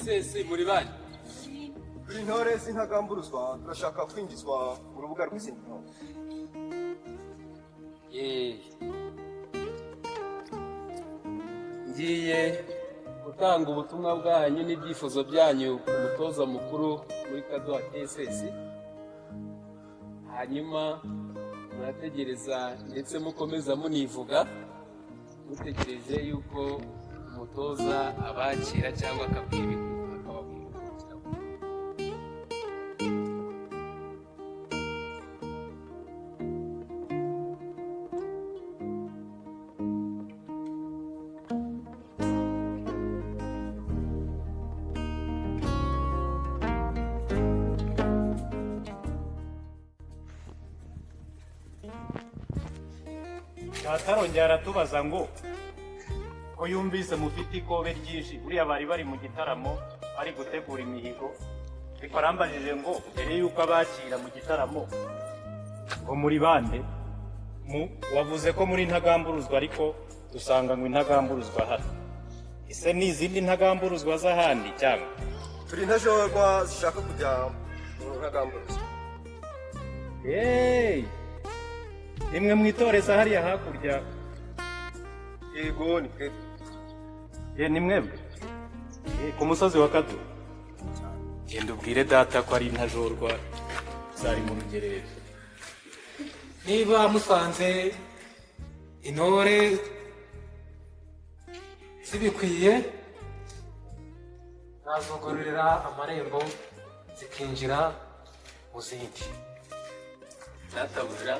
Sesi muri bane kuri intore z'intagamburuzwa turashaka kwinjizwa mu rubuga rw'izindi ntore. Ngiye gutanga ubutumwa bwanyu n'ibyifuzo byanyu ku mutoza mukuru muri Kaduha KSS, hanyuma murategereza ndetse mukomeza munivuga mutegereje yuko umutoza abakira cyangwa akabwira ibintu akababwira. Atarongera aratubaza ngo ko yumvise mufite ikobe ryinshi, buriya bari bari mu gitaramo bari gutegura imihigo, ariko arambajije ngo mbere yuko abakira mu gitaramo ngo muri bande wavuze ko muri ntagamburuzwa, ariko dusanga ngo intagamburuzwa hano. Ese ni izindi ntagamburuzwa z'ahandi cyangwa Turi intajorwa zishaka kujya mu ntagamburuzwa. nimwe mwitoreza hariya hakurya? Yego ni twe. Ni mwebwe ku musozi wa Kaduha? Genda ubwire data ko ari intajorwa zari mu rugerero. Niba musanze intore zibikwiye, nazugururira amarembo zikinjira mu zindi. Databuja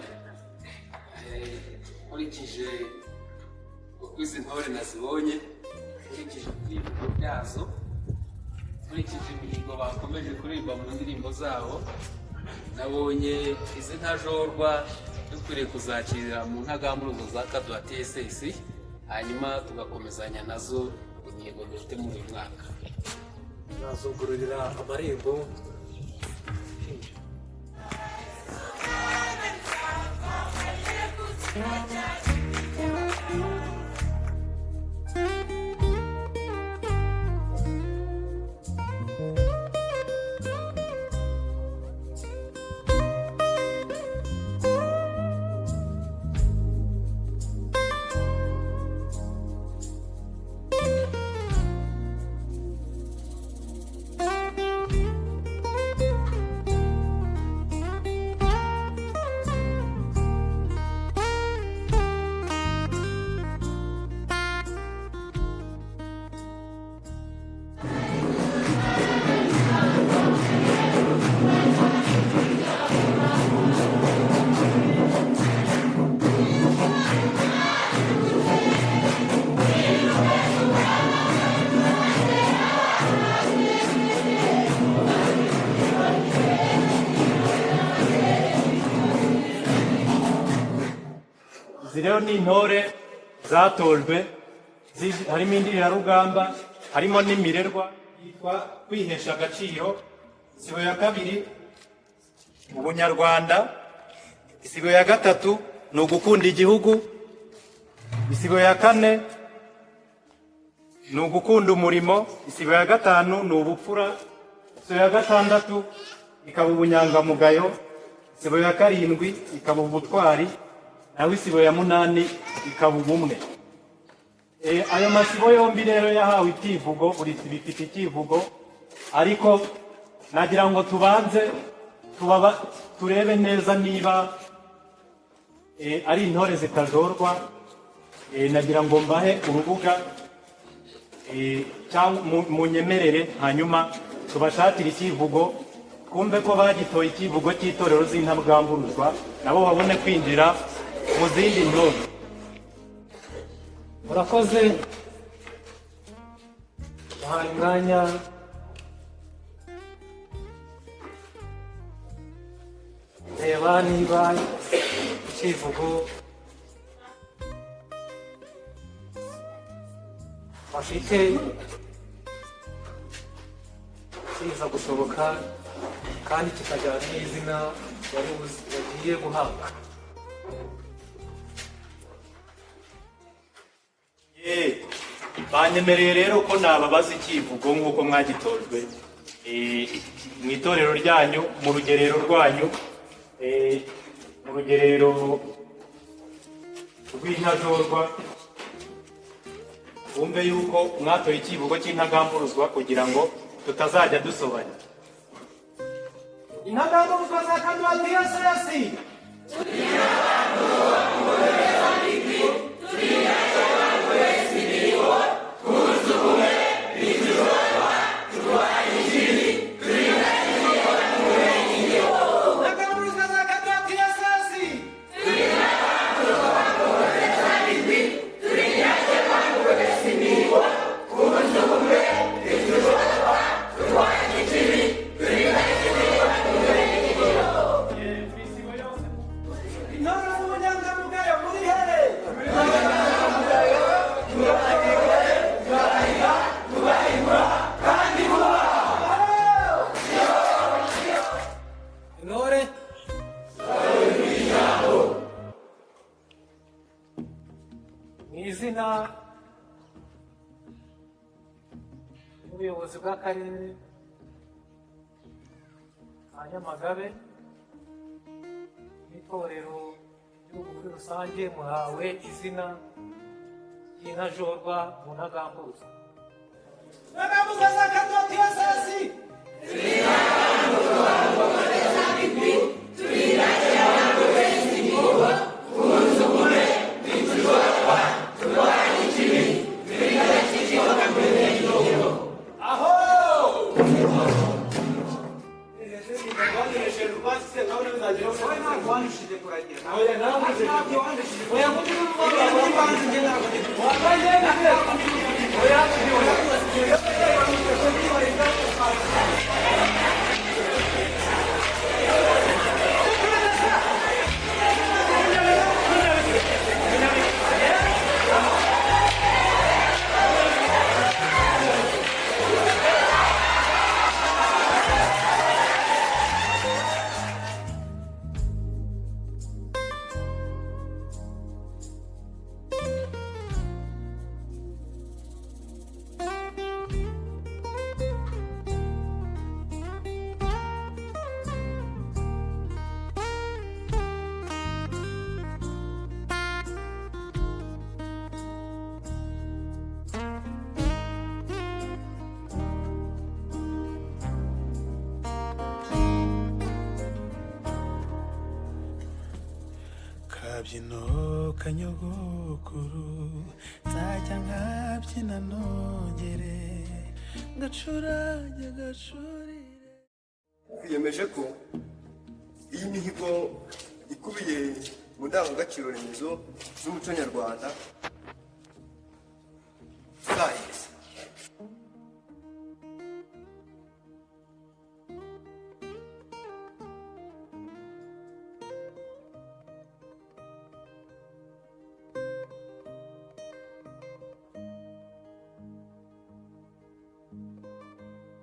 nkurikije uko izi ntore nazibonye, nkurikije ibyivugo byazo, nkurikije imihigo bakomeje kuririmba mu ndirimbo zabo, nabonye izi ntajorwa dukwiriye kuzakirira mu ntagamburuzwa za Kaduha TSS, hanyuma tugakomezanya nazo intego dufite muri uyu mwaka. Nazugururira amarembo. rero ni intore zatojwe harimo indirarugamba, harimo n'imirerwa yitwa kwihesha agaciro. Isibo ya kabiri ubunyarwanda. Isibo ya gatatu ni ugukunda igihugu. Isibo ya kane ni ugukunda umurimo. Isibo ya gatanu ni ubupfura. Isibo ya gatandatu ikaba ubunyangamugayo. Isibo ya karindwi ikaba ubutwari. Naho isibo ya munani ikaba ubumwe. Ayo masibo yombi rero yahawe ikivugo, buri sibo ifite ikivugo, ariko nagira ngo tubanze turebe neza niba ari intore zitajorwa. Nagira ngo mbahe urubuga cyangwa munyemerere, hanyuma tubashakire ikivugo, twumve ko bagitoye ikivugo cy'itorero z'intagamburuzwa, nabo babone kwinjira mu zindi ntore. murakoze muhaye umwanya reba niba ikivugo bafite kiza gusohoka kandi kikajyana n'izina bagiye guhabwa. Banyemereye rero ko nababaza ikivugo nk'uko mwagitojwe mu itorero ryanyu, mu rugerero rwanyu, mu rugerero rw'intajorwa. Wumve yuko mwatoye ikivugo cy'intagamburuzwa kugira ngo tutazajya dusobanya. Intagamburuzwa za Kaduha Diyosesi. Izina ubuyobozi bw'akarere ka Nyamagabe n'itorero ry'igihugu muri rusange, muhawe izina ry'intajorwa mu ntagamburuzwa. Ntagamburuzwa za Kaduha Diyosesi. Kabyino kanyogokuru nzajya nkabyina nongere ngacuranye gacurire. Twiyemeje ko iyi mihigo ikubiye mu ndangagaciro remezo z'umuco nyarwanda